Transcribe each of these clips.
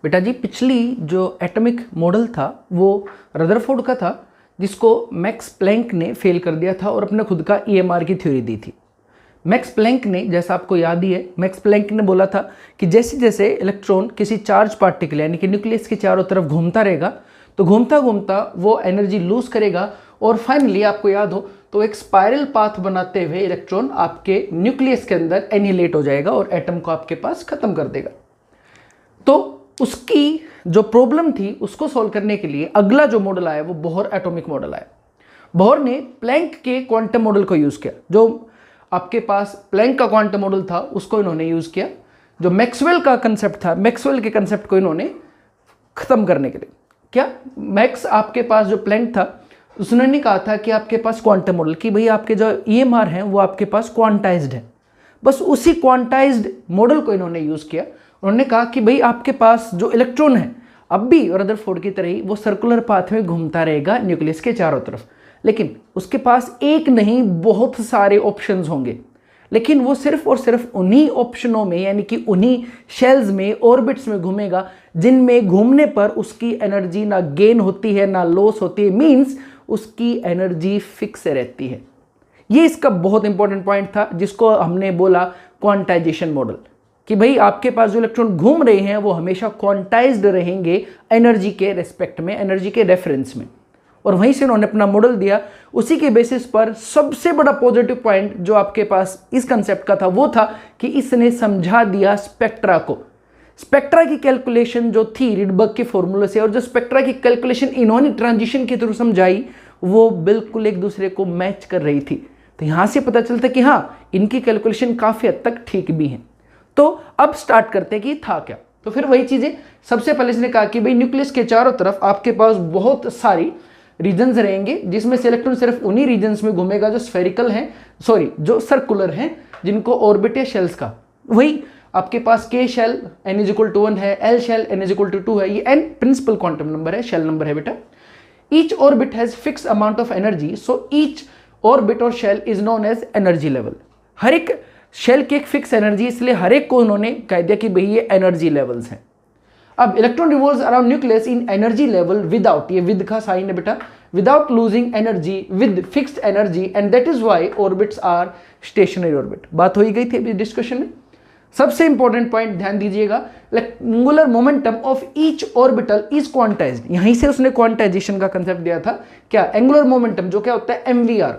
बेटा जी पिछली जो एटॉमिक मॉडल था वो रदरफोर्ड का था, जिसको मैक्स प्लैंक ने फेल कर दिया था और अपने खुद का EMR की थ्योरी दी थी। मैक्स प्लैंक ने, जैसा आपको याद ही है, मैक्स प्लैंक ने बोला था कि जैसे जैसे इलेक्ट्रॉन किसी चार्ज पार्टिकल यानी कि न्यूक्लियस के चारों तरफ घूमता रहेगा तो घूमता घूमता वो एनर्जी लूज करेगा और फाइनली आपको याद हो तो एक स्पाइरल पाथ बनाते हुए इलेक्ट्रॉन आपके न्यूक्लियस के अंदर एनिहिलेट हो जाएगा और एटम को आपके पास खत्म कर देगा। तो उसकी जो प्रॉब्लम थी उसको सॉल्व करने के लिए अगला जो मॉडल आया वो बोहर एटॉमिक मॉडल आया। बोहर ने प्लैंक के क्वांटम मॉडल को यूज़ किया। जो आपके पास प्लैंक का क्वांटम मॉडल था उसको इन्होंने यूज़ किया। जो मैक्सवेल का कंसेप्ट था, मैक्सवेल के कंसेप्ट को इन्होंने ख़त्म करने के लिए क्या, मैक्स आपके पास जो प्लैंक था उसने नहीं कहा था कि आपके पास क्वांटम मॉडल कि भाई आपके जो EMR हैं वो आपके पास क्वांटाइज्ड है। बस उसी क्वांटाइज्ड मॉडल को इन्होंने यूज़ किया। उन्होंने कहा कि भाई आपके पास जो इलेक्ट्रॉन है अब भी रदरफोर्ड की तरह ही वो सर्कुलर पाथ में घूमता रहेगा न्यूक्लियस के चारों तरफ, लेकिन उसके पास एक नहीं बहुत सारे ऑप्शंस होंगे, लेकिन वो सिर्फ और सिर्फ उन्हीं ऑप्शनों में यानी कि उन्हीं शेल्स में, ऑर्बिट्स में घूमेगा जिनमें घूमने पर उसकी एनर्जी ना गेन होती है ना लॉस होती है, मीन्स उसकी एनर्जी फिक्स रहती है। ये इसका बहुत इंपॉर्टेंट पॉइंट था जिसको हमने बोला क्वांटाइजेशन मॉडल, कि भाई आपके पास जो इलेक्ट्रॉन घूम रहे हैं वो हमेशा क्वांटाइज्ड रहेंगे एनर्जी के रेस्पेक्ट में, एनर्जी के रेफरेंस में। और वहीं से उन्होंने अपना मॉडल दिया। उसी के बेसिस पर सबसे बड़ा पॉजिटिव पॉइंट जो आपके पास इस कंसेप्ट का था वो था कि इसने समझा दिया स्पेक्ट्रा को। स्पेक्ट्रा की कैलकुलेशन जो थी रिडबर्ग के फॉर्मूले से, और जो स्पेक्ट्रा की कैलकुलेशन इन्होंने ट्रांजिशन के थ्रू समझाई वो बिल्कुल एक दूसरे को मैच कर रही थी। तो यहां से पता चलता कि हाँ, इनकी कैलकुलेशन काफ़ी हद तक ठीक भी है। तो अब स्टार्ट करते हैं कि था क्या। तो फिर वही चीज़ें, सबसे पहले इसने कहा कि भाई न्यूक्लियस के चारों तरफ आपके पास बहुत सारी रीजन्स रहेंगे जिसमें से इलेक्ट्रॉन सिर्फ उन्हीं रीजन्स में घूमेगा जो स्फेरिकल हैं, जो सर्कुलर हैं, जिनको ऑर्बिट या शेल्स का। वही आपके पास K शेल n=1 है, L शेल n=2 है। ये n प्रिंसिपल क्वांटम नंबर है, शेल नंबर है बेटा। Each orbit has fix amount of energy, so each orbit or shell is known as energy level. हर एक शेल की एक फिक्स एनर्जी, इसलिए हर एक को उन्होंने कह दिया कि भाई ये एनर्जी लेवल्स हैं। अब electron revolves around nucleus in energy level without, ये विद का साइन है बेटा, without losing energy with fixed energy, and that is why orbits are stationary orbit. बात हो ही गई थी अभी डिस्कशन में। सबसे इंपॉर्टेंट पॉइंट ध्यान दीजिएगा, angular momentum of each orbital is quantized. यहीं से उसने क्वांटाइजेशन का कंसेप्ट दिया था। क्या एंगुलर मोमेंटम जो क्या होता है MVR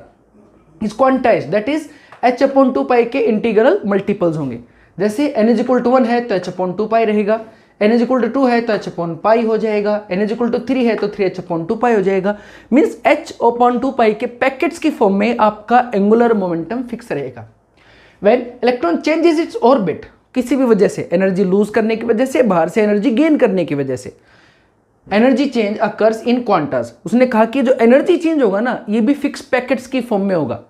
is quantized, that is h/2π के इंटीग्रल मल्टीपल्स होंगे। जैसे n=1 है तो h/2π रहेगा, n=2 है तो h/π हो जाएगा, n=3 है तो 3h/2π हो जाएगा। मीन्स h/2π के पैकेट्स की फॉर्म में आपका एंगुलर मोमेंटम फिक्स रहेगा। When electron changes its orbit, किसी भी वजह से, एनर्जी लूज करने की वजह से, बाहर से एनर्जी गेन करने की वजह से, energy change occurs in Qantas. उसने कहा कि जो एनर्जी चेंज होगा ना ये भी फिक्स पैकेट्स की फॉर्म में होगा।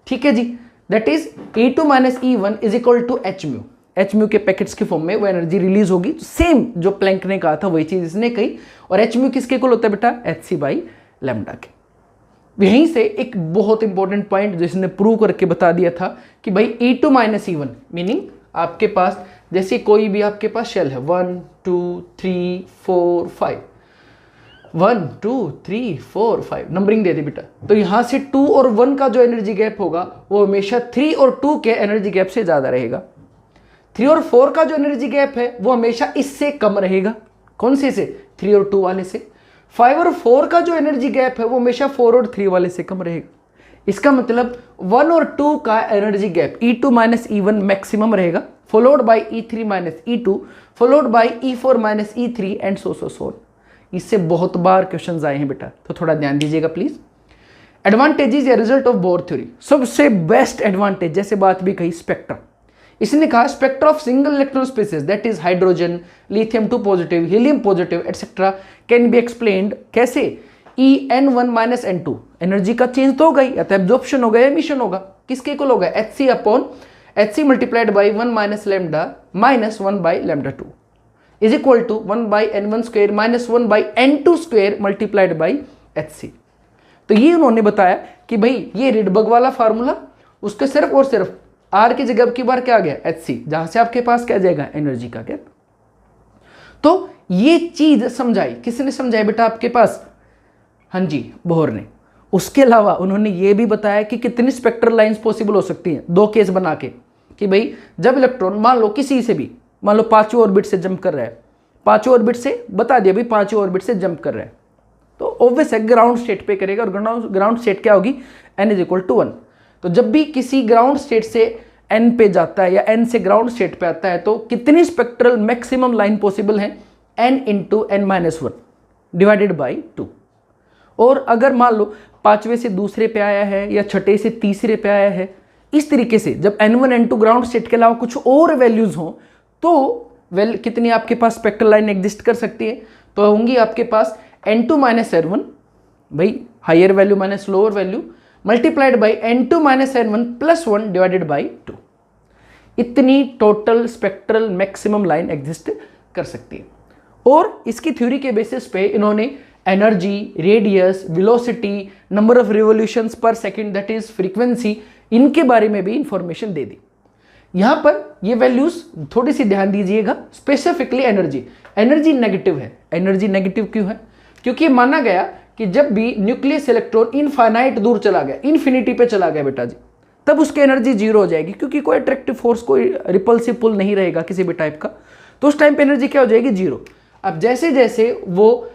ठीक है जी, that is E2 - E1 = hν। hν के पैकेट्स की फॉर्म में वो एनर्जी रिलीज होगी। सेम जो प्लैंक ने कहा था वही चीज इसने कही। और hν किसके इक्वल होता है बेटा? hc/λ के। यहीं से एक बहुत इंपॉर्टेंट पॉइंट जिसने प्रूव करके बता दिया था कि भाई E2 - E1 मीनिंग आपके पास जैसे कोई भी आपके पास शेल है 1 2 3 4 5, 1 2 3 4 5 नंबरिंग दे दी बेटा। तो यहां से 2 और 1 का जो एनर्जी गैप होगा वो हमेशा 3 और 2 के एनर्जी गैप से ज्यादा रहेगा। 3 और 4 का जो एनर्जी गैप है वो हमेशा इससे कम रहेगा। कौन से से? 3 और 2 वाले से। 5 और 4 का जो एनर्जी गैप है वो हमेशा 4 और 3 वाले से कम रहेगा। इसका मतलब 1 और 2 का energy gap E2 - E1 maximum रहेगा, followed by E3 - E2, followed by E4 - E3 and so. इससे बहुत बार क्वेश्चंस आए हैं बेटा, तो थोड़ा ध्यान दीजिएगा प्लीज। एडवांटेजेस या रिजल्ट ऑफ बोर थ्योरी, सबसे बेस्ट एडवांटेज, जैसे बात भी कही, स्पेक्ट्रा। इसने कहा spectra of single electron spaces, that is hydrogen, lithium 2 positive, helium positive etcetera, can be explained कैसे? En1 - n2, एनर्जी का चेंज तो होगा ही, या तो एब्जॉर्प्शन होगा या एमिशन होगा। किसके इक्वल होगा? hc multiplied by 1 - λ - 1/λ2 is equal to 1/n1² - 1/n2² multiplied by hc। तो ये उन्होंने बताया कि भाई ये रिडबर्ग वाला फार्मूला, उसके सिर्फ और सिर्फ r की जगह की बार क्या आ गया? hc, जहां से आपके पास क्या जाएगा? एनर्जी का गैप। तो ये चीज समझाई, किसने समझाई बेटा आपके पास? हाँ जी, बोहर ने। उसके अलावा उन्होंने ये भी बताया कि कितनी स्पेक्ट्रल लाइंस पॉसिबल हो सकती हैं, दो केस बना के, कि भाई जब इलेक्ट्रॉन मान लो किसी से भी, मान लो 5वें ऑर्बिट से जंप कर रहा है, 5वें ऑर्बिट से बता दिया भाई 5वें ऑर्बिट से जंप कर रहा है, तो ऑब्वियस है ग्राउंड स्टेट पे करेगा, और ग्राउंड स्टेट क्या होगी? n = 1। तो जब भी किसी ग्राउंड स्टेट से n पे जाता है या n से ग्राउंड स्टेट पे आता है, तो कितनी स्पेक्ट्रल मैक्सिमम लाइन पॉसिबल है? n × n-1 divided by 2। और अगर मान लो 5वें से दूसरे पे आया है या छठे से तीसरे पे आया है, इस तरीके से जब n1 n2 ग्राउंड स्टेट के अलावा कुछ और वैल्यूज हों, तो कितनी आपके पास स्पेक्ट्रल लाइन एग्जिस्ट कर सकती है? तो होंगी आपके पास n2 - n1, भाई higher value minus lower value, multiplied by n2 - n1 + 1 divided by 2। इतनी total spectral maximum line exist कर सकती है। और इसकी थ्योरी के बेसिस पे इन्होंने energy, radius, velocity, number of revolutions पर सेकंड, दैट इज फ्रीक्वेंसी, इनके बारे में भी इंफॉर्मेशन दे दी। यहां पर ये वैल्यूज थोड़ी सी ध्यान दीजिएगा, स्पेसिफिकली एनर्जी। एनर्जी नेगेटिव है। एनर्जी नेगेटिव क्यों है? क्योंकि माना गया कि जब भी न्यूक्लियस इलेक्ट्रॉन इनफाइनाइट दूर चला गया, इन्फिनिटी पे चला गया बेटा जी, तब उसकी एनर्जी जीरो हो जाएगी, क्योंकि कोई अट्रैक्टिव फोर्स, कोई रिपल्सिव पुल नहीं रहेगा किसी भी टाइप का, तो उस टाइम पे एनर्जी क्या हो जाएगी? जीरो। अब जैसे जैसे वो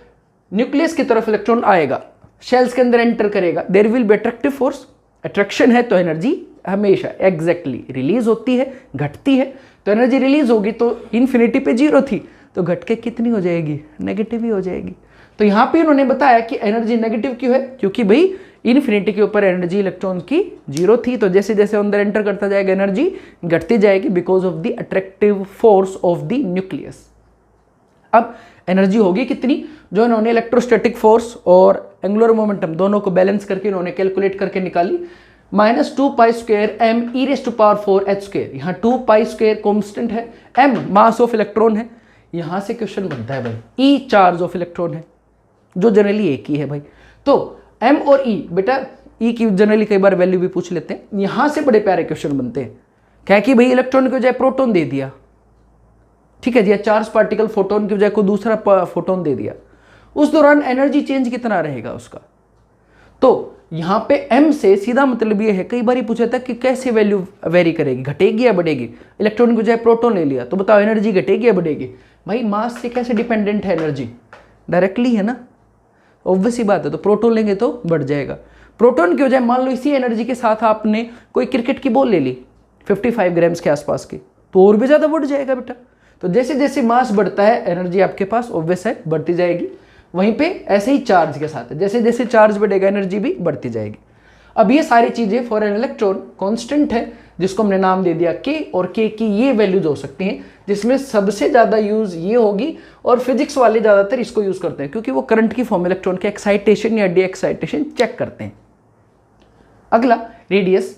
न्यूक्लियस की तरफ इलेक्ट्रॉन आएगा, शेल्स के अंदर एंटर करेगा, there will be attractive force. Attraction है तो एनर्जी हमेशा एग्जैक्टली रिलीज होती है, घटती है। तो एनर्जी रिलीज होगी तो इन्फिनिटी पे जीरो थी, तो घट के कितनी हो जाएगी? नेगेटिव ही हो जाएगी। तो यहाँ पे उन्होंने बताया कि एनर्जी नेगेटिव क्यों है? क्योंकि भाई इन्फिनिटी के ऊपर एनर्जी इलेक्ट्रॉन की जीरो थी, तो जैसे जैसे अंदर एंटर करता जाएगा एनर्जी घटती जाएगी, because of the attractive force of the nucleus. अब एनर्जी होगी कितनी? जो इन्होंने इलेक्ट्रोस्टैटिक फोर्स और एंगुलर मोमेंटम दोनों को बैलेंस करके इन्होंने कैलकुलेट करके निकाली, -2π² m e⁴h²। यहाँ 2π² कॉन्स्टेंट है, m मास ऑफ इलेक्ट्रॉन है। यहां से क्वेश्चन बनता है भाई, e चार्ज ऑफ इलेक्ट्रॉन है, जो जनरली एक ही है भाई। तो m और e, बेटा e की जनरली कई बार वैल्यू भी पूछ लेते हैं। यहां से बड़े प्यारे क्वेश्चन बनते हैं, क्या कि भाई इलेक्ट्रॉन की बजाय प्रोटॉन दे दिया, ठीक है जी, चार्ज पार्टिकल फोटोन की बजाय कोई दूसरा फोटोन दे दिया, उस दौरान एनर्जी चेंज कितना रहेगा उसका? तो यहां पे m से सीधा मतलब ये है, कई बार ही पूछा था कि कैसे वैल्यू वेरी करेगी, घटेगी या बढ़ेगी। इलेक्ट्रॉन की बजाय प्रोटॉन ले लिया, तो बताओ एनर्जी घटेगी या बढ़ेगी? भाई मास से कैसे डिपेंडेंट है एनर्जी? डायरेक्टली है ना, ऑब्वियस ही बात है। तो प्रोटॉन लेंगे तो बढ़ जाएगा। प्रोटॉन की बजाय मान लो इसी एनर्जी के साथ आपने कोई क्रिकेट की बॉल ले ली 55 ग्राम्स के आसपास की, तो और भी ज़्यादा बढ़ जाएगा बेटा। तो जैसे जैसे मास बढ़ता है एनर्जी आपके पास ऑब्वियस है बढ़ती जाएगी। वहीं पे ऐसे ही चार्ज के साथ है, जैसे जैसे चार्ज बढ़ेगा एनर्जी भी बढ़ती जाएगी। अब ये सारी चीज़ें फॉर एन इलेक्ट्रॉन कांस्टेंट है, जिसको हमने नाम दे दिया k, और k की ये वैल्यूज हो सकती हैं, जिसमें सबसे ज़्यादा यूज़ ये होगी, और फिजिक्स वाले ज़्यादातर इसको यूज़ करते हैं, क्योंकि वो करंट की फॉर्म इलेक्ट्रॉन के एक्साइटेशन या डी एक्साइटेशन चेक करते हैं। अगला रेडियस।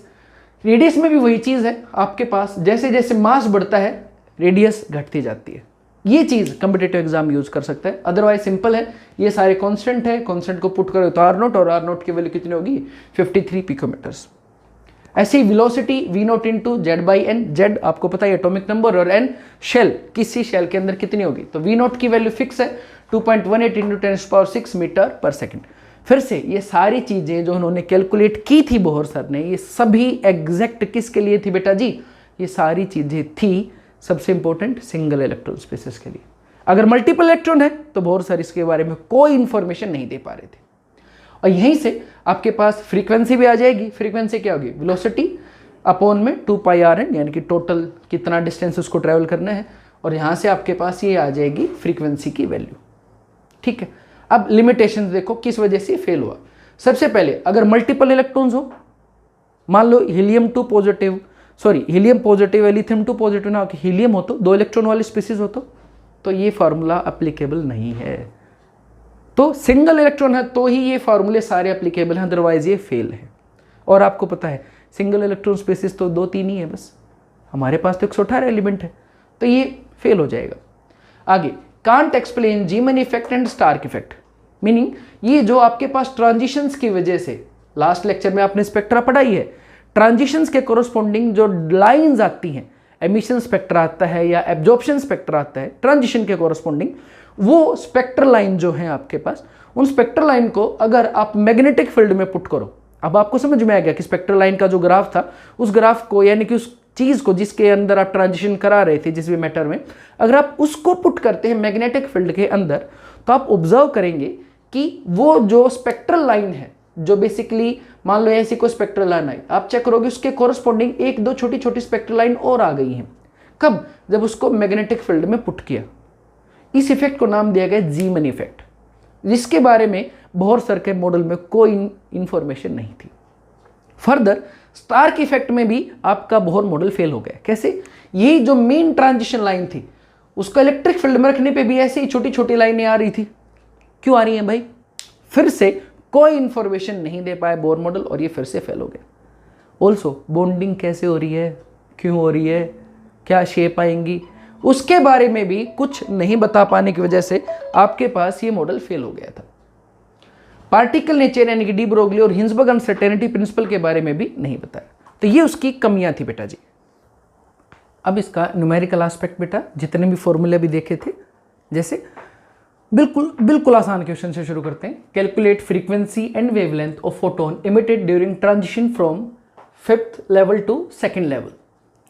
रेडियस में भी वही चीज़ है आपके पास, जैसे जैसे मास बढ़ता है रेडियस घटती जाती है। ये चीज़ कॉम्पिटिटिव एग्जाम यूज कर सकता है, अदरवाइज सिंपल है, ये सारे कांस्टेंट है, कांस्टेंट को पुट करो तो R0, और R0 की वैल्यू कितनी होगी? 53 पिकोमीटर्स। ऐसे ही वेलोसिटी V0 × Z/n, Z आपको पता है एटॉमिक नंबर, और n शेल, किसी शेल के अंदर कितनी होगी? तो V0 की वैल्यू फिक्स है 2.18 × 10⁶ मीटर/सेकंड। फिर से ये सारी चीज़ें जो उन्होंने कैलकुलेट की थी बोहर सर ने, ये सभी एग्जैक्ट किसके लिए थी बेटा जी? ये सारी चीज़ें थी सबसे इंपॉर्टेंट सिंगल इलेक्ट्रॉन स्पेसिस के लिए। अगर मल्टीपल इलेक्ट्रॉन है तो बोहर सर इसके बारे में कोई इंफॉर्मेशन नहीं दे पा रहे थे। और यहीं से आपके पास फ्रीक्वेंसी भी आ जाएगी। फ्रीक्वेंसी क्या होगी? वेलोसिटी अपॉन में 2πrn, यानी कि टोटल कितना डिस्टेंस उसको ट्रैवल करना है, और यहाँ से आपके पास ये आ जाएगी फ्रीक्वेंसी की वैल्यू। ठीक है, अब लिमिटेशन देखो किस वजह से फेल हुआ। सबसे पहले अगर मल्टीपल इलेक्ट्रॉन्स हो, मान लो helium 2 positive, sorry helium positive है, लिथियम 2 पॉजिटिव ना हो, हीलियम हो तो 2 इलेक्ट्रॉन वाली स्पीसीज हो तो ये फार्मूला एप्लीकेबल नहीं है। तो सिंगल इलेक्ट्रॉन है तो ही ये फार्मूले सारे एप्लीकेबल हैं, अदरवाइज ये फेल है। और आपको पता है सिंगल इलेक्ट्रॉन स्पीसीज तो 2-3 ही है बस, हमारे पास तो 118 एलिमेंट है, तो ये फेल हो जाएगा। आगे, can't explain Zeeman effect and Stark effect, meaning ये जो आपके पास ट्रांजिशंस की वजह से, लास्ट लेक्चर में आपने स्पेक्ट्रा पढ़ाई है, ट्रांजिशंस के कोरोस्पोंडिंग जो लाइंस आती हैं, एमिशन स्पेक्ट्रा आता है या एब्जॉर्प्शन स्पेक्ट्रा आता है ट्रांजिशन के कॉरस्पॉन्डिंग, वो स्पेक्ट्रल लाइन जो है आपके पास, उन स्पेक्ट्रल लाइन को अगर आप मैग्नेटिक फील्ड में पुट करो, अब आपको समझ में आ गया कि स्पेक्ट्रल लाइन का जो ग्राफ था, उस ग्राफ को यानी कि उस चीज़ को जिसके अंदर आप ट्रांजिशन करा रहे थे जिस भी मैटर में, अगर आप उसको पुट करते हैं मैग्नेटिक फील्ड के अंदर, तो आप ऑब्जर्व करेंगे कि वो जो स्पेक्ट्रल लाइन है, जो बेसिकली मान लो ऐसी कोई स्पेक्ट्रल लाइन आई, आप चेक करोगे उसके कॉरस्पॉन्डिंग एक दो छोटी छोटी स्पेक्ट्रल लाइन और आ गई हैं। कब? जब उसको मैग्नेटिक फील्ड में पुट किया। इस इफेक्ट को नाम दिया गया जीमन इफेक्ट, जिसके बारे में बोहर सर के मॉडल में कोई इंफॉर्मेशन नहीं थी। फर्दर स्टार्क इफेक्ट में भी आपका बोहर मॉडल फेल हो गया। कैसे? ये जो मेन ट्रांजिशन लाइन थी उसको इलेक्ट्रिक फील्ड में रखने पे भी ऐसे ही छोटी छोटी लाइनें आ रही थी। क्यों आ रही हैं भाई? फिर से कोई इंफॉर्मेशन नहीं दे पाए बोहर मॉडल और ये फिर से फेल हो गया। ऑल्सो बॉन्डिंग कैसे हो रही है, क्यों हो रही है, क्या शेप आएंगी, उसके बारे में भी कुछ नहीं बता पाने की वजह से आपके पास ये मॉडल फेल हो गया था। पार्टिकल नेचर यानी कि डी ब्रोगली और हिंसबर्ग अनसर्टेनिटी प्रिंसिपल के बारे में भी नहीं बताया, तो ये उसकी कमियां थी बेटा जी। अब इसका न्यूमेरिकल एस्पेक्ट बेटा, जितने भी फॉर्मूले भी देखे थे, जैसे बिल्कुल आसान क्वेश्चन से शुरू करते हैं। Calculate frequency and wavelength of photon emitted during transition from 5th level to 2nd level.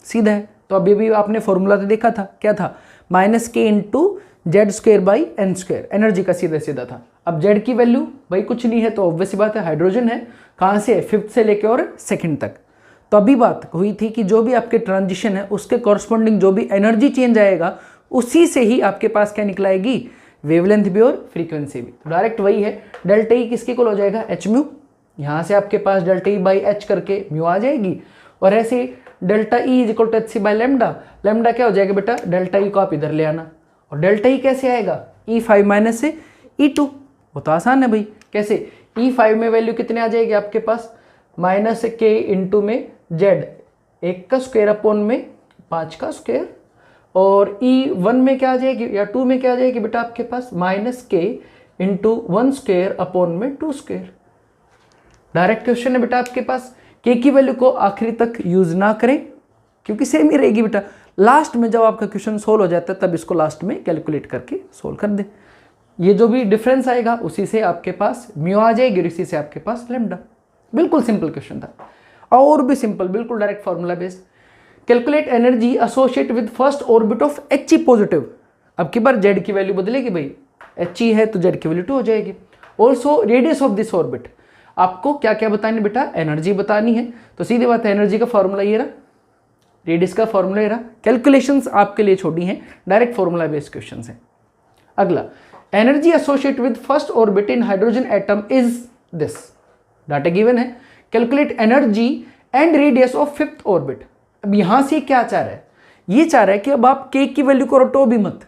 सीधा है, तो अभी भी आपने फॉर्मूला तो देखा था, क्या था? -k इंटू Z²/n², एनर्जी का सीधा सीधा था। अब Z की वैल्यू भाई कुछ नहीं है, तो ऑब्वियस बात है हाइड्रोजन है। कहाँ से? 5th से लेके और 2nd तक। तो अभी बात हुई थी कि जो भी आपके ट्रांजिशन है उसके कॉरस्पॉन्डिंग जो भी एनर्जी चेंज आएगा उसी से ही आपके पास क्या निकलाएगी? वेवलेंथ भी और फ्रीक्वेंसी भी। तो डायरेक्ट वही है, डेल्टा ई किसके इक्वल हो जाएगा? h mu. यहाँ से आपके पास डेल्टा ई बाई एच करके म्यू आ जाएगी, और ऐसे delta E is equal to H C by lambda. Lambda क्या हो जाएगा बेटा? डेल्टा ई को आप इधर ले आना, और डेल्टा ई कैसे आएगा? E5 माइनस से E2। वो तो आसान है भाई। कैसे? E5 में वैल्यू कितने आ जाएगी आपके पास? -k इंटू में Z 1 का स्क्वायर अपॉन में 5 का स्क्वायर, और E1 में क्या आ जाएगी या 2 में क्या आ जाएगी बेटा आपके पास? -k इंटू 1 स्क्वायर अपॉन में 2 स्क्वायर। डायरेक्ट क्वेश्चन है बेटा आपके पास। k की वैल्यू को आखिरी तक यूज ना करें क्योंकि सेम ही रहेगी बेटा। लास्ट में जब आपका क्वेश्चन सोल्व हो जाता है तब इसको लास्ट में कैलकुलेट करके सोल्व कर दे। ये जो भी डिफरेंस आएगा उसी से आपके पास म्यू आ जाएगी और इसी से आपके पास लेमडा। बिल्कुल सिंपल क्वेश्चन था, और भी सिंपल, बिल्कुल direct formula based. Calculate energy associate with first orbit of He positive. अब की बार Z की वैल्यू बदलेगी भाई, He है तो Z की वैल्यू 2 हो जाएगी। Also radius of this orbit, आपको क्या क्या बतानी बेटा? एनर्जी बतानी है। तो सीधी बात है, एनर्जी का फॉर्मूला ये रहा, रेडियस का फॉर्मूला ये रहा। कैलकुलेशंस आपके लिए छोड़ी हैं, डायरेक्ट फॉर्मूला बेस्ड क्वेश्चन है। अगला, energy associate with first orbit in hydrogen atom is this. Data given है। Calculate energy and radius of 5th orbit. अब यहां से क्या चाह रहा है? ये चाह रहा है कि अब आप k की वैल्यू को रटो भी मत।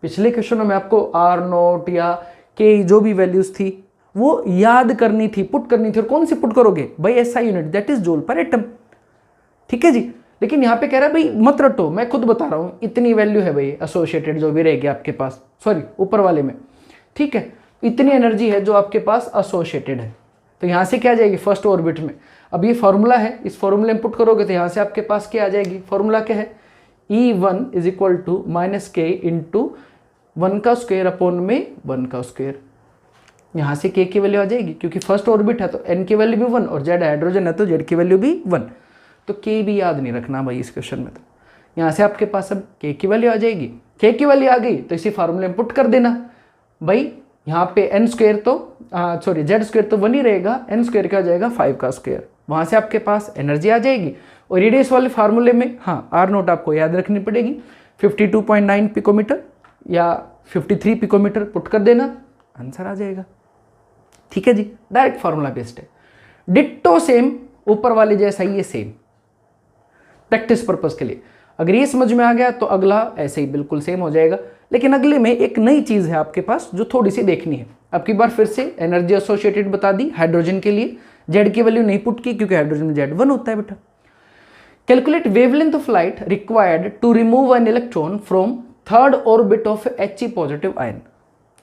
पिछले क्वेश्चनों में आपको R0 या k जो भी वैल्यूज थी वो याद करनी थी, पुट करनी थी। और कौन सी पुट करोगे भाई? SI unit, that is joule per atom. ठीक है जी। लेकिन यहाँ पे कह रहा है भाई मत रटो, मैं खुद बता रहा हूँ, इतनी वैल्यू है भाई एसोसिएटेड जो भी रहेगी आपके पास, सॉरी ऊपर वाले में। ठीक है, इतनी एनर्जी है जो आपके पास एसोसिएटेड है। तो यहाँ से क्या आ जाएगी? फर्स्ट ऑर्बिट में। अब ये फॉर्मूला है, इस फॉर्मूले में पुट करोगे तो यहाँ से आपके पास क्या आ जाएगी? फॉर्मूला क्या है? E1 is equal to -k into 1 का स्क्वायर अपॉन में 1 का स्क्वायर। यहाँ से k की वैल्यू आ जाएगी क्योंकि फर्स्ट ऑर्बिट है तो n की वैल्यू भी 1 और Z हाइड्रोजन है तो Z की वैल्यू भी 1। तो k भी याद नहीं रखना भाई इस क्वेश्चन में। तो यहाँ से आपके पास अब k की वैल्यू आ जाएगी। k की वैल्यू आ गई तो इसी फार्मूले में पुट कर देना भाई। यहाँ पे n स्क्वायर तो सॉरी Z स्क्वायर तो 1 ही रहेगा, n स्क्वायर क्या हो जाएगा? 5 का स्क्वायर। वहाँ से आपके पास एनर्जी आ जाएगी। और रेडियस वाले फार्मूले में हाँ R0 आपको याद रखनी पड़ेगी, 52.9 पिकोमीटर या 53 पिकोमीटर पुट कर देना, आंसर आ जाएगा। ठीक है जी, डायरेक्ट फार्मूला बेस्ड है। डिट्टो सेम, ऊपर वाले जैसा ही ये सेम, प्रैक्टिस पर्पस के लिए। अगर ये समझ में आ गया तो अगला ऐसे ही बिल्कुल सेम हो जाएगा। लेकिन अगले में एक नई चीज है आपके पास जो थोड़ी सी देखनी है। अब की बार फिर से एनर्जी एसोसिएटेड बता दी हाइड्रोजन के लिए, Z की वैल्यू नहीं पुट की क्योंकि हाइड्रोजन में Z 1 होता है बेटा। Calculate wavelength of light required to remove an electron from 3rd orbit of He positive ion.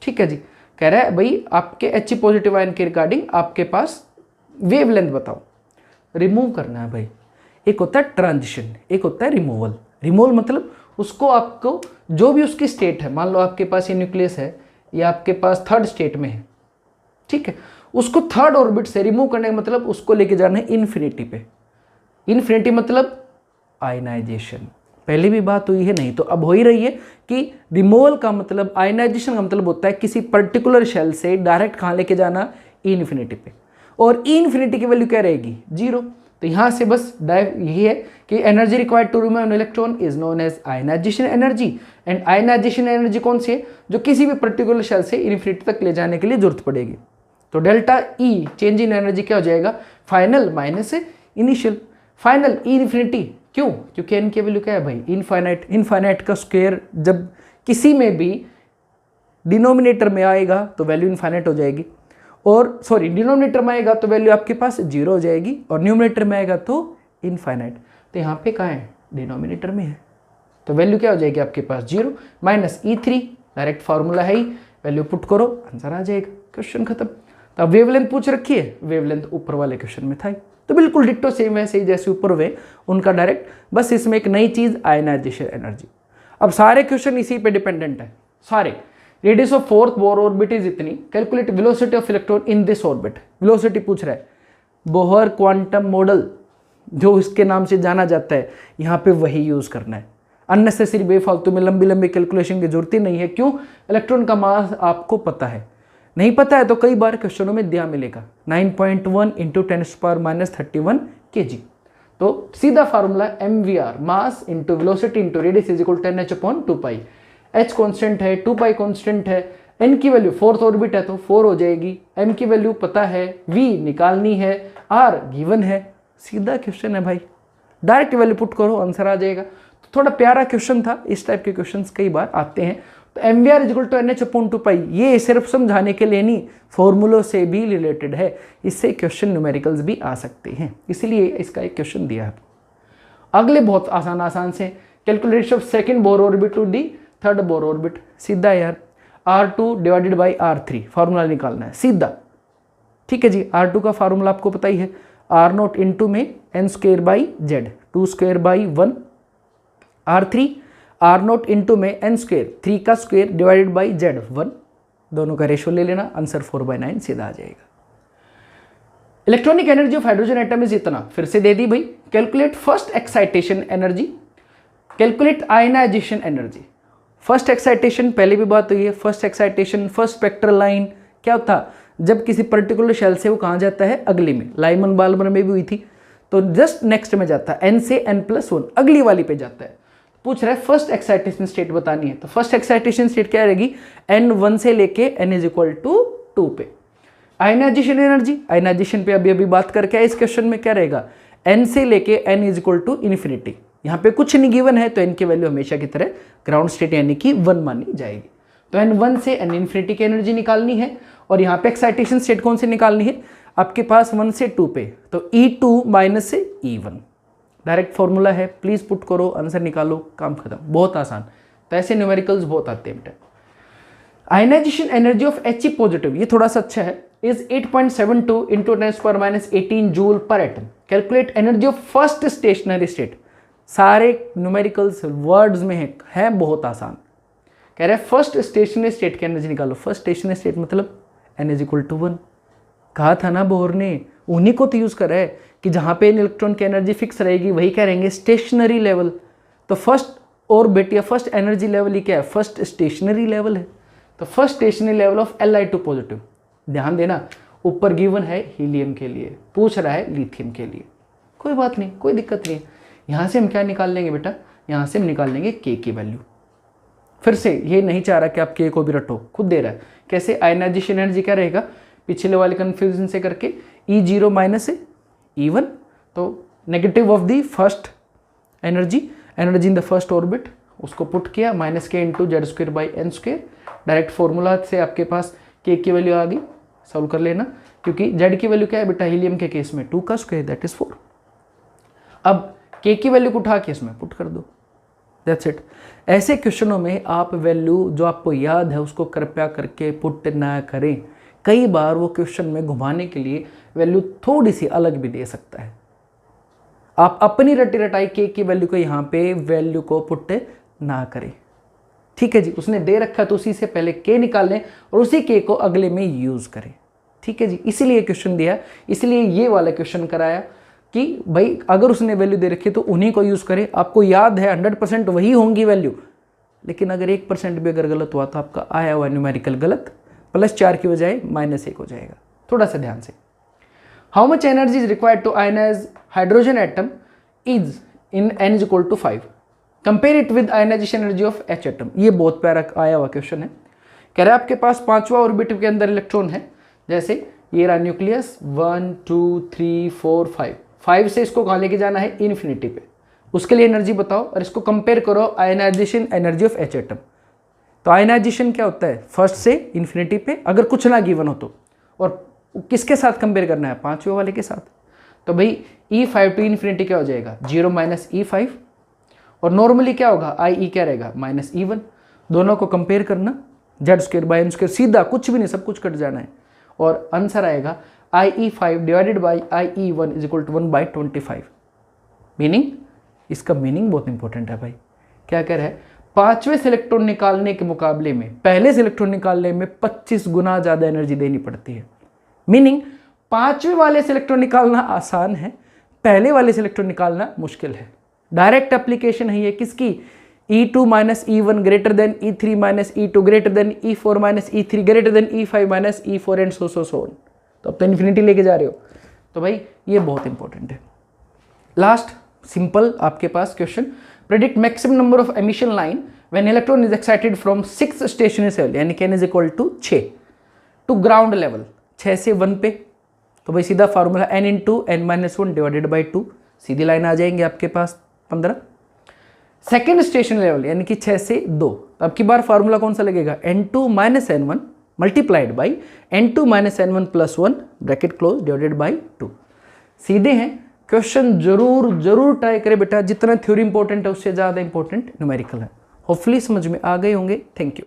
ठीक है जी, कह रहा है भाई आपके He पॉजिटिव आयन के रिगार्डिंग आपके पास वेवलेंथ बताओ। रिमूव करना है भाई, एक होता है ट्रांजिशन, एक होता है रिमूवल। रिमूवल मतलब उसको आपको जो भी उसकी स्टेट है, मान लो आपके पास ये न्यूक्लियस है, ये आपके पास थर्ड स्टेट में है, ठीक है, उसको थर्ड ऑर्बिट से रिमूव करने का मतलब उसको लेके जाना है इन्फिनिटी पे। इन्फिनिटी मतलब आयनाइजेशन। पहले भी बात हुई है, नहीं तो अब हो ही रही है कि रिमूवल का मतलब, आयनाइजेशन का मतलब होता है किसी पर्टिकुलर शेल से डायरेक्ट कहाँ लेके जाना, इन्फिनिटी पे। और इन्फिनिटी की वैल्यू क्या रहेगी, 0। तो यहाँ से बस यही है कि energy required to remove an electron is known as ionization energy. And ionization energy कौन सी है, जो किसी भी पर्टिकुलर शेल से इन्फिनिटी तक ले जाने के लिए जरूरत पड़ेगी। तो delta E change in energy क्या हो जाएगा, फाइनल माइनस इनिशियल। फाइनल ई इन्फिनिटी, क्यों, क्योंकि एन की वैल्यू क्या है भाई, इनफाइनाइट। इनफाइनाइट का स्क्वायर जब किसी में भी डिनोमिनेटर में आएगा तो वैल्यू इनफाइनाइट हो जाएगी, और सॉरी डिनोमिनेटर में आएगा तो वैल्यू आपके पास 0 हो जाएगी, और न्यूमिनेटर में आएगा तो इनफाइनाइट। तो यहाँ पे कहाँ है, डिनोमिनेटर में है, तो वैल्यू क्या हो जाएगी आपके पास 0 माइनस E3। डायरेक्ट फार्मूला है ही, वैल्यू पुट करो आंसर आ जाएगा, क्वेश्चन खत्म। तो अब वेवलेंथ पूछ रखी है, वेवलेंथ ऊपर वाले क्वेश्चन में था ही, तो बिल्कुल डिट्टो सेम वैसे ही जैसे ऊपर हुए उनका डायरेक्ट, बस इसमें एक नई चीज आयनाइजेशन एनर्जी। अब सारे क्वेश्चन इसी पे डिपेंडेंट है सारे। Radius of fourth Bohr orbit is इतनी, calculate velocity of electron in this orbit. Velocity पूछ रहा है, बोहर क्वांटम मॉडल जो इसके नाम से जाना जाता है, यहाँ पे वही यूज करना है। अननेसेसरी बेफालतू में लंबी लंबी कैलकुलेशन की जरूरत ही नहीं है। क्यों, इलेक्ट्रॉन का मास आपको पता है, नहीं पता है तो कई बार क्वेश्चनों में दिया मिलेगा 9.1 इंटू 10⁻³ kg। तो सीधा formula mvr, mass into velocity into radius is equal 10h/2π। h constant है, 2π कांस्टेंट है, n की वैल्यू फोर्थ ऑर्बिट है तो 4 हो जाएगी, m की वैल्यू पता है, v निकालनी है, r गिवन है। सीधा क्वेश्चन है भाई, डायरेक्ट वैल्यू पुट करो आंसर आ जाएगा। तो थोड़ा प्यारा क्वेश्चन था, इस टाइप के क्वेश्चन कई बार आते हैं। तो mvr is equal to NH/2π, ये सिर्फ समझाने के लिए नहीं, फॉर्मूलों से भी रिलेटेड है, इससे क्वेश्चन न्यूमेरिकल्स भी आ सकते हैं, इसलिए इसका एक क्वेश्चन दिया है। अगले बहुत आसान से, calculation of second Bohr orbit to the third Bohr orbit. सीधा यार, R2 divided by R3 formula निकालना है सीधा, ठीक है जी। R2 का फार्मूला आपको पता ही है, R0 इंटू में n²/z, 2²/1। R3 R0 इंटू में n², 3 का स्क्वायर डिवाइडेड बाई z, 1। दोनों का रेशो ले लेना, आंसर 4/9 सीधा आ जाएगा। Electronic energy of hydrogen atom is इतना, फिर से दे दी भाई। Calculate first excitation energy, calculate ionization energy. First excitation पहले भी बात हुई है, first excitation, first spectral line क्या होता, जब किसी पर्टिकुलर शेल से वो कहाँ जाता है, अगली में। लाइमन बाल्मर में भी हुई थी, तो जस्ट नेक्स्ट में जाता है, n से n+1 अगली वाली पे जाता है। पूछ रहा है फर्स्ट एक्साइटेशन स्टेट बतानी है, तो फर्स्ट एक्साइटेशन स्टेट क्या रहेगी, n1 से लेके n = 2 पे। आयनाइजेशन एनर्जी, आयनाइजेशन पे अभी बात करके आए, इस क्वेश्चन में क्या रहेगा, n से लेके n = इन्फिनिटी। यहाँ पे कुछ नहीं गिवन है तो n की वैल्यू हमेशा की तरह ग्राउंड स्टेट यानी कि 1 मानी जाएगी। तो n1 से n इन्फिनिटी की एनर्जी निकालनी है, और यहाँ पे एक्साइटेशन स्टेट कौन से निकालनी है, आपके पास 1 से 2 पे, तो E2 माइनस से E1। डायरेक्ट फॉर्मूला है, प्लीज पुट करो आंसर निकालो, काम खत्म, बहुत आसान। तो ऐसे न्यूमेरिकल्स बहुत आते हैं बेटा। Ionization energy of He positive, ये थोड़ा सा अच्छा है, is 8.72 into 10⁻18 joule per atom. Calculate energy of first stationary state. सारे न्यूमेरिकल्स वर्ड्स में है बहुत आसान। कह रहे हैं फर्स्ट स्टेशनरी स्टेट की एनर्जी निकालो। फर्स्ट स्टेशनरी स्टेट मतलब n = 1। कहा था ना बोहर ने, उन्हीं को तो यूज कर रहा है कि जहां पे इलेक्ट्रॉन की एनर्जी फिक्स रहेगी वही क्या रहेंगे, स्टेशनरी लेवल। तो फर्स्ट ऑर्बिट या फर्स्ट एनर्जी लेवल ही क्या है, फर्स्ट स्टेशनरी लेवल है। तो first stationary level of Li2 positive. ध्यान देना, ऊपर गिवन है हीलियम के लिए, पूछ रहा है लिथियम के लिए, कोई बात नहीं, कोई दिक्कत नहीं है। यहाँ से हम क्या निकाल लेंगे बेटा, यहाँ से हम निकाल लेंगे K की वैल्यू। फिर से ये नहीं चाह रहा कि आप K को भी रटो, खुद दे रहा है। कैसे, आयनाइजेशन एनर्जी क्या रहेगा, पिछले वाले कन्फ्यूजन से करके E0 माइनस E1, तो negative of the first energy, energy in the first orbit, उसको पुट किया, -k into z²/n²। Direct formula से आपके पास K की वैल्यू आ गई, सॉल्व कर लेना, क्योंकि Z की वैल्यू क्या है बेटा, हीलियम के केस में 2 का स्क्वायर दैट इज 4। अब K की वैल्यू को उठा के इसमें पुट कर दो, दैट्स इट। ऐसे क्वेश्चनों में आप वैल्यू जो आपको याद है उसको कृपया करके पुट ना करें, कई बार वो क्वेश्चन में घुमाने के लिए वैल्यू थोड़ी सी अलग भी दे सकता है। आप अपनी रटी रटाई के की वैल्यू को यहाँ पे वैल्यू को पुट ना करें, ठीक है जी। उसने दे रखा तो उसी से पहले के निकाल लें और उसी के को अगले में यूज करें, ठीक है जी। इसीलिए क्वेश्चन दिया, इसलिए ये वाला क्वेश्चन कराया कि भाई अगर उसने वैल्यू दे रखी तो उन्हीं को यूज करें। आपको याद है 100% वही होंगी वैल्यू, लेकिन अगर 1% भी अगर गलत हुआ तो आपका आया हुआ न्यूमेरिकल गलत, +4 की बजाय -1 हो जाएगा। थोड़ा सा ध्यान से, how much energy is required to ionize hydrogen atom is in n is equal to 5, compare it with ionization energy of H atom. ये बहुत प्यारा आया हुआ क्वेश्चन है। कह रहा है आपके पास 5वां ऑर्बिट के अंदर इलेक्ट्रॉन है, जैसे ये रहा न्यूक्लियस 1 2 3 4 5 से इसको कहाँ लेके जाना है, इन्फिनिटी पे। उसके लिए एनर्जी बताओ और इसको कंपेयर करो ionization energy of H atom. तो आयनाइजेशन क्या होता है, फर्स्ट से इन्फिनिटी पे, अगर कुछ ना गिवन हो तो, और किसके साथ कंपेयर करना है, 5वें वाले के साथ। तो भाई E5 टू इन्फिनिटी क्या हो जाएगा, 0 - E5, और नॉर्मली क्या होगा, IE क्या रहेगा, -E1। दोनों को कंपेयर करना, Z²/n², सीधा कुछ भी नहीं, सब कुछ कट जाना है, और आंसर आएगा IE5 divided by IE1 is equal to 1/25। Meaning, इसका मीनिंग बहुत इंपॉर्टेंट है भाई। क्या कह रहा है, 5वें से इलेक्ट्रॉन निकालने के मुकाबले में पहले से इलेक्ट्रॉन निकालने में 25 गुना ज़्यादा एनर्जी देनी पड़ती है। मीनिंग 5वें वाले से इलेक्ट्रॉन निकालना आसान है, पहले वाले से इलेक्ट्रॉन निकालना मुश्किल है। डायरेक्ट एप्लीकेशन है ये किसकी, E2 - E1 greater than E3 - E2 greater than E4 - E3 greater than E5 - E4 and so on. तो अब तो इन्फिनिटी लेके जा रहे हो, तो भाई ये बहुत इंपॉर्टेंट है। लास्ट सिंपल आपके पास question, predict maximum number of emission line when electron is excited from 6 stationary shell, यानी कि n is equal to 6 to ground level, 6 से 1 पे। तो भाई सीधा formula n into n-1 divided by 2, सीधी लाइन आ जाएंगे आपके पास 15। सेकेंड स्टेशन लेवल यानी कि 6 से 2, तो अब की बार फार्मूला कौन सा लगेगा, n2 - n1 multiplied by n2 - n1 + 1 bracket close divided by 2। सीधे हैं, क्वेश्चन जरूर ट्राई करें बेटा, जितना थ्योरी इंपॉर्टेंट है उससे ज़्यादा इंपॉर्टेंट न्यूमेरिकल है। होपफुली समझ में आ गए होंगे। Thank you.